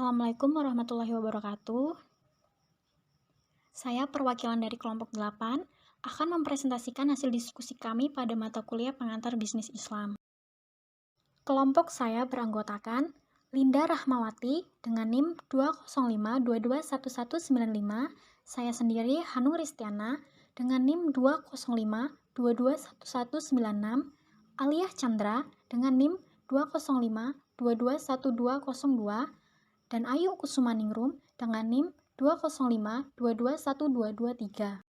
Assalamualaikum warahmatullahi wabarakatuh. Saya perwakilan dari kelompok 8 akan mempresentasikan hasil diskusi kami pada mata kuliah pengantar bisnis Islam. Kelompok saya beranggotakan Linda Rahmawati dengan NIM 205221195, saya sendiri Hanung Ristiana dengan NIM 205221196, Aliyah Chandra dengan NIM 205221202, dan Ayu Kusumaningrum dengan NIM 205221223.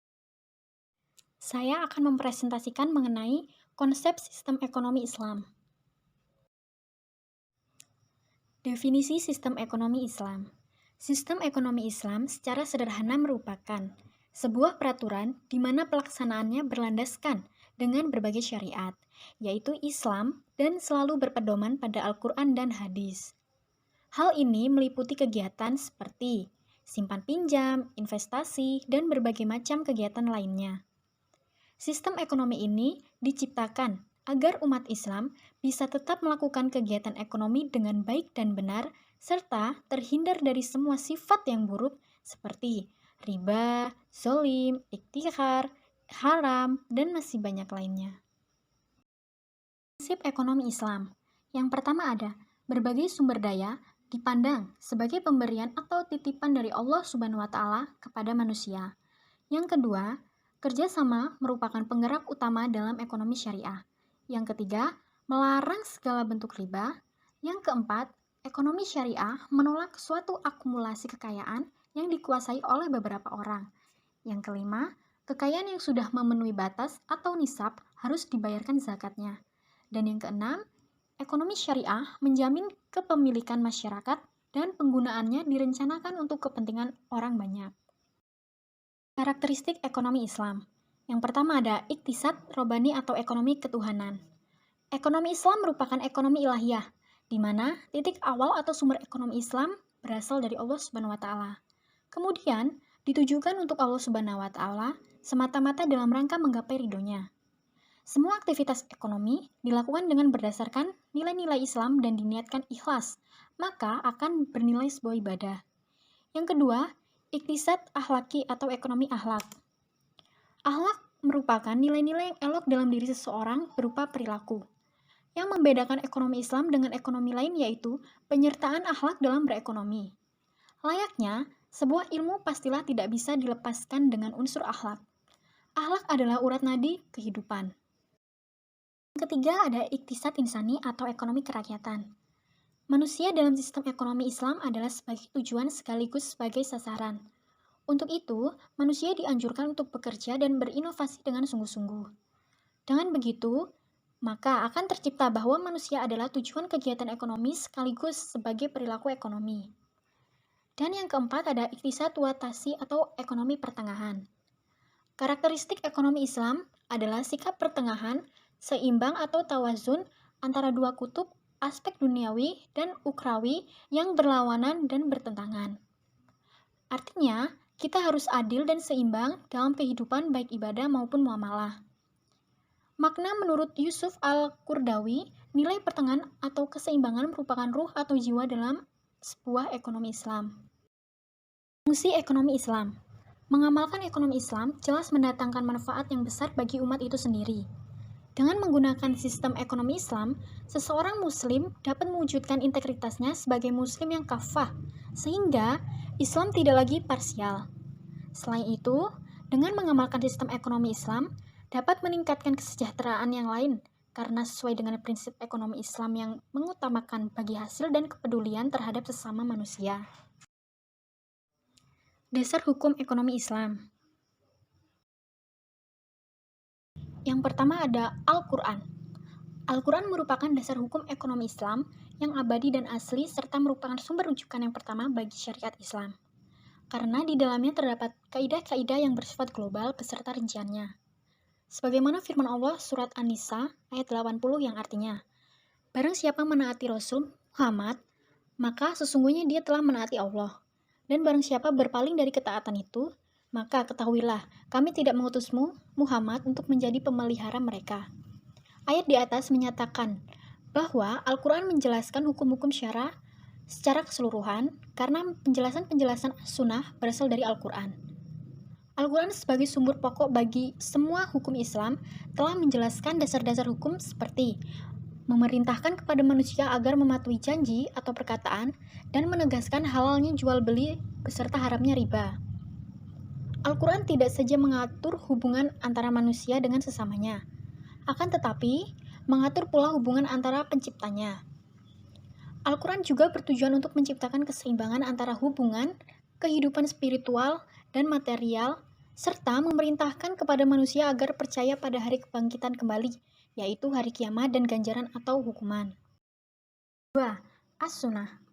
Saya akan mempresentasikan mengenai konsep sistem ekonomi Islam. Definisi sistem ekonomi Islam. Sistem ekonomi Islam secara sederhana merupakan sebuah peraturan di mana pelaksanaannya berlandaskan dengan berbagai syariat, yaitu Islam dan selalu berpedoman pada Al-Quran dan hadis. Hal ini meliputi kegiatan seperti simpan pinjam, investasi, dan berbagai macam kegiatan lainnya. Sistem ekonomi ini diciptakan agar umat Islam bisa tetap melakukan kegiatan ekonomi dengan baik dan benar, serta terhindar dari semua sifat yang buruk seperti riba, zolim, ikhtikar, haram, dan masih banyak lainnya. Prinsip ekonomi Islam. Yang pertama ada berbagai sumber daya dipandang sebagai pemberian atau titipan dari Allah Subhanahu wa Ta'ala kepada manusia. Yang kedua, kerjasama merupakan penggerak utama dalam ekonomi syariah. Yang ketiga, melarang segala bentuk riba. Yang keempat, ekonomi syariah menolak suatu akumulasi kekayaan yang dikuasai oleh beberapa orang. Yang kelima, kekayaan yang sudah memenuhi batas atau nisab harus dibayarkan zakatnya. Dan yang keenam, ekonomi syariah menjamin kepemilikan masyarakat dan penggunaannya direncanakan untuk kepentingan orang banyak. Karakteristik ekonomi Islam. Yang pertama ada iktisad robani atau ekonomi ketuhanan. Ekonomi Islam merupakan ekonomi ilahiyah, di mana titik awal atau sumber ekonomi Islam berasal dari Allah Subhanahu wa Ta'ala. Kemudian, ditujukan untuk Allah Subhanahu wa Ta'ala semata-mata dalam rangka menggapai ridhonya. Semua aktivitas ekonomi dilakukan dengan berdasarkan nilai-nilai Islam dan diniatkan ikhlas, maka akan bernilai sebuah ibadah. Yang kedua, iktisad akhlaki atau ekonomi akhlak. Akhlak merupakan nilai-nilai yang elok dalam diri seseorang berupa perilaku. Yang membedakan ekonomi Islam dengan ekonomi lain yaitu penyertaan akhlak dalam berekonomi. Layaknya, sebuah ilmu pastilah tidak bisa dilepaskan dengan unsur akhlak. Akhlak adalah urat nadi kehidupan. Yang ketiga ada iktisad insani atau ekonomi kerakyatan. Manusia dalam sistem ekonomi Islam adalah sebagai tujuan sekaligus sebagai sasaran. Untuk itu, manusia dianjurkan untuk bekerja dan berinovasi dengan sungguh-sungguh. Dengan begitu, maka akan tercipta bahwa manusia adalah tujuan kegiatan ekonomi sekaligus sebagai perilaku ekonomi. Dan yang keempat ada iktisad watasi atau ekonomi pertengahan. Karakteristik ekonomi Islam adalah sikap pertengahan, seimbang atau tawazun antara dua kutub, aspek duniawi dan ukrawi yang berlawanan dan bertentangan. Artinya, kita harus adil dan seimbang dalam kehidupan baik ibadah maupun muamalah. Makna menurut Yusuf Al-Qurdawi, nilai pertengahan atau keseimbangan merupakan ruh atau jiwa dalam sebuah ekonomi Islam. Fungsi ekonomi Islam. Mengamalkan ekonomi Islam jelas mendatangkan manfaat yang besar bagi umat itu sendiri. Dengan menggunakan sistem ekonomi Islam, seseorang muslim dapat mewujudkan integritasnya sebagai muslim yang kafah, sehingga Islam tidak lagi parsial. Selain itu, dengan mengamalkan sistem ekonomi Islam, dapat meningkatkan kesejahteraan yang lain, karena sesuai dengan prinsip ekonomi Islam yang mengutamakan bagi hasil dan kepedulian terhadap sesama manusia. Dasar hukum ekonomi Islam. Yang pertama ada Al-Quran. Al-Quran merupakan dasar hukum ekonomi Islam yang abadi dan asli serta merupakan sumber rujukan yang pertama bagi syariat Islam. Karena di dalamnya terdapat kaidah-kaidah yang bersifat global beserta rinciannya. Sebagaimana firman Allah surat An-Nisa ayat 80 yang artinya, barang siapa menaati Rasul Muhammad, maka sesungguhnya dia telah menaati Allah. Dan barang siapa berpaling dari ketaatan itu, maka ketahuilah, kami tidak mengutusmu, Muhammad, untuk menjadi pemelihara mereka. Ayat di atas menyatakan bahwa Al-Quran menjelaskan hukum-hukum syara secara keseluruhan karena penjelasan-penjelasan sunnah berasal dari Al-Quran. Al-Quran sebagai sumber pokok bagi semua hukum Islam telah menjelaskan dasar-dasar hukum seperti memerintahkan kepada manusia agar mematuhi janji atau perkataan dan menegaskan halalnya jual beli beserta haramnya riba. Al-Quran tidak saja mengatur hubungan antara manusia dengan sesamanya, akan tetapi mengatur pula hubungan antara penciptanya. Al-Quran juga bertujuan untuk menciptakan keseimbangan antara hubungan, kehidupan spiritual, dan material, serta memerintahkan kepada manusia agar percaya pada hari kebangkitan kembali, yaitu hari kiamat dan ganjaran atau hukuman. 2. As-Sunnah.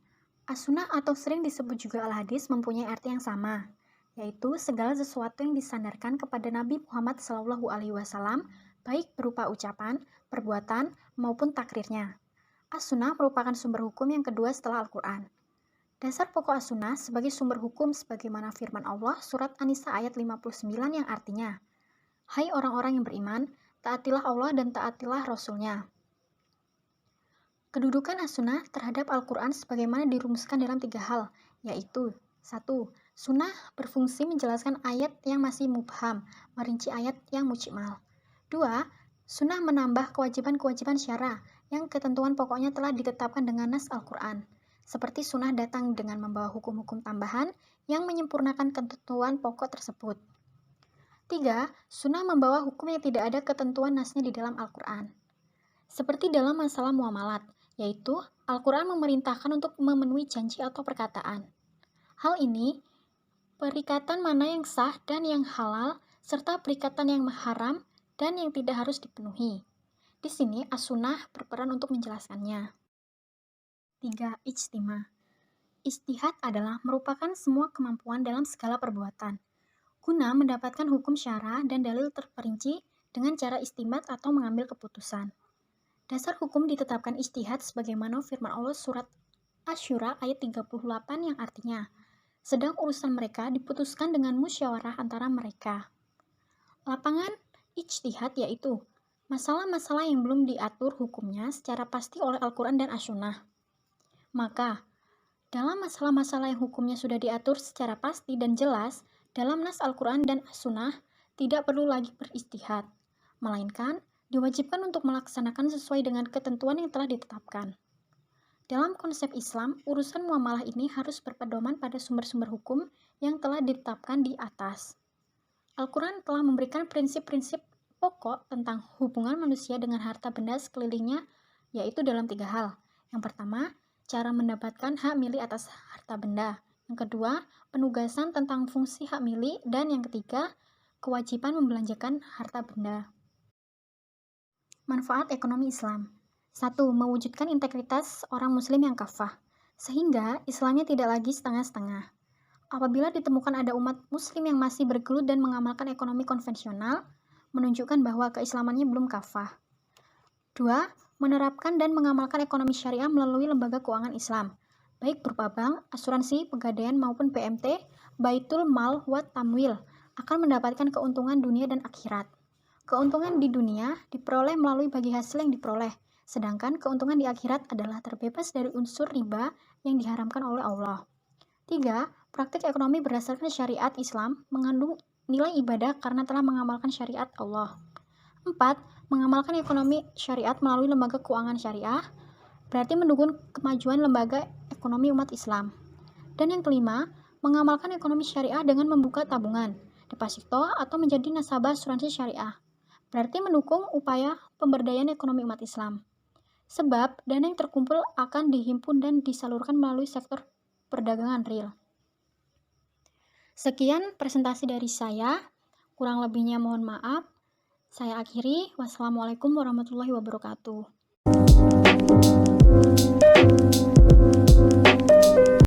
As-Sunnah atau sering disebut juga Al-Hadis mempunyai arti yang sama, yaitu segala sesuatu yang disandarkan kepada Nabi Muhammad SAW, baik berupa ucapan, perbuatan, maupun takrirnya. As-Sunnah merupakan sumber hukum yang kedua setelah Al-Quran. Dasar pokok As-Sunnah sebagai sumber hukum sebagaimana firman Allah surat An-Nisa ayat 59 yang artinya, "Hai orang-orang yang beriman, taatilah Allah dan taatilah Rasul-Nya." Kedudukan As-Sunnah terhadap Al-Quran sebagaimana dirumuskan dalam 3 hal, yaitu 1. Sunnah berfungsi menjelaskan ayat yang masih mubham, merinci ayat yang mujmal. 2. Sunnah menambah kewajiban-kewajiban syara yang ketentuan pokoknya telah ditetapkan dengan nas Al-Quran. Seperti sunnah datang dengan membawa hukum-hukum tambahan yang menyempurnakan ketentuan pokok tersebut. 3. Sunnah membawa hukum yang tidak ada ketentuan nasnya di dalam Al-Quran. Seperti dalam masalah muamalat, yaitu Al-Quran memerintahkan untuk memenuhi janji atau perkataan. Hal ini, perikatan mana yang sah dan yang halal, serta perikatan yang haram dan yang tidak harus dipenuhi. Di sini As-Sunnah berperan untuk menjelaskannya. 3. Ijtima. Ijtihad adalah merupakan semua kemampuan dalam segala perbuatan, guna mendapatkan hukum syara dan dalil terperinci dengan cara istinbat atau mengambil keputusan. Dasar hukum ditetapkan ijtihad sebagaimana firman Allah surat Asy-Syura ayat 38 yang artinya, sedang urusan mereka diputuskan dengan musyawarah antara mereka. Lapangan ijtihad yaitu masalah-masalah yang belum diatur hukumnya secara pasti oleh Al-Quran dan As-Sunnah. Maka, dalam masalah-masalah yang hukumnya sudah diatur secara pasti dan jelas dalam nas Al-Quran dan As-Sunnah, tidak perlu lagi berijtihad, melainkan diwajibkan untuk melaksanakan sesuai dengan ketentuan yang telah ditetapkan. Dalam konsep Islam, urusan muamalah ini harus berpedoman pada sumber-sumber hukum yang telah ditetapkan di atas. Al-Quran telah memberikan prinsip-prinsip pokok tentang hubungan manusia dengan harta benda sekelilingnya, yaitu dalam 3 hal. Yang pertama, cara mendapatkan hak milik atas harta benda. Yang kedua, penugasan tentang fungsi hak milik. Dan yang ketiga, kewajiban membelanjakan harta benda. Manfaat ekonomi Islam. 1. Mewujudkan integritas orang muslim yang kafah, sehingga Islamnya tidak lagi setengah-setengah. Apabila ditemukan ada umat muslim yang masih bergelut dan mengamalkan ekonomi konvensional, menunjukkan bahwa keislamannya belum kafah. 2. Menerapkan dan mengamalkan ekonomi syariah melalui lembaga keuangan Islam, baik berupa bank, asuransi, pegadaian maupun PMT, Baitul Mal wa Tamwil, akan mendapatkan keuntungan dunia dan akhirat. Keuntungan di dunia diperoleh melalui bagi hasil yang diperoleh, sedangkan keuntungan di akhirat adalah terbebas dari unsur riba yang diharamkan oleh Allah. 3. Praktik ekonomi berdasarkan syariat Islam mengandung nilai ibadah karena telah mengamalkan syariat Allah. 4. Mengamalkan ekonomi syariat melalui lembaga keuangan syariah berarti mendukung kemajuan lembaga ekonomi umat Islam. Dan yang kelima, mengamalkan ekonomi syariah dengan membuka tabungan, deposito, atau menjadi nasabah asuransi syariah berarti mendukung upaya pemberdayaan ekonomi umat Islam. Sebab dana yang terkumpul akan dihimpun dan disalurkan melalui sektor perdagangan real. Sekian presentasi dari saya, kurang lebihnya mohon maaf. Saya akhiri, wassalamualaikum warahmatullahi wabarakatuh.